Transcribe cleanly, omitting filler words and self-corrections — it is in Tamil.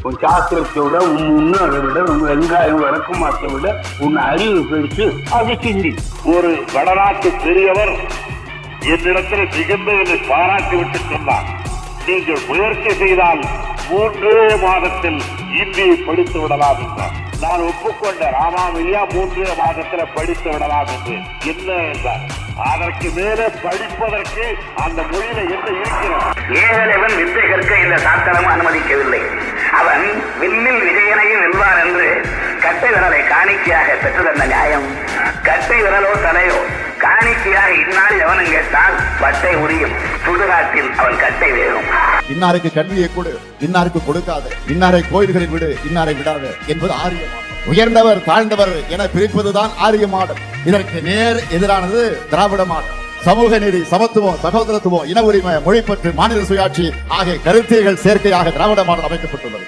உன் சாஸ்திரத்தை விட உன் முன்னோரை விட உன் வெங்காயம் வழக்கமாத்தை விட உன் அறிவு பெருசு. அது சிந்தி. ஒரு வடநாட்டு பெரியவர் என்னிடத்தில் மிகுந்த என்னை பாராட்டி விட்டு சொன்னார், நீங்கள் முயற்சி செய்தால் 3 மாதத்தில் இந்தியை படித்து விடலாம் என்றார். நான் ஒப்புக்கொண்ட ராமாமிலியா 3 மாதத்தில் படித்து விடலாம் என்று. என்ன என்றார், அதற்கு மேலே படிப்பதற்கு அந்த மொழியில என்ன இருக்கிறது? ஏகலைவன் வித்தை கற்க இந்த சாஸ்திரம் அனுமதிக்கவில்லை. அவன் வில்லில் விஜயனையும் வெல்வார் என்று கட்டை விரலை காணிக்கையாக பெற்று தந்த நியாயம். கட்டை விரலோ தலையோ காணிக்கையாக இந்நாள் எவனும் கேட்டால் பட்டை உரியும். சுடுகாட்டில் அவன் கட்டை வேகும். இன்னாருக்கு கல்வியை கொடு, இன்னாருக்கு கொடுக்காத, இன்னாரை கோயில்களில் விடு, இன்னாரை விடாத என்பது ஆரியமாடம். உயர்ந்தவர் தாழ்ந்தவர் என பிரிப்பதுதான் ஆரியமாடம். இதற்கு நேர் எதிரானது திராவிட மாடம். சமூக நீதி, சமத்துவம், சகோதரத்துவம், இன உரிமை, மொழிப்பற்று, மாநில சுயாட்சி ஆகிய கருத்தியல் சேர்க்கையாக திராவிட மாடல் அமைக்கப்பட்டுள்ளது.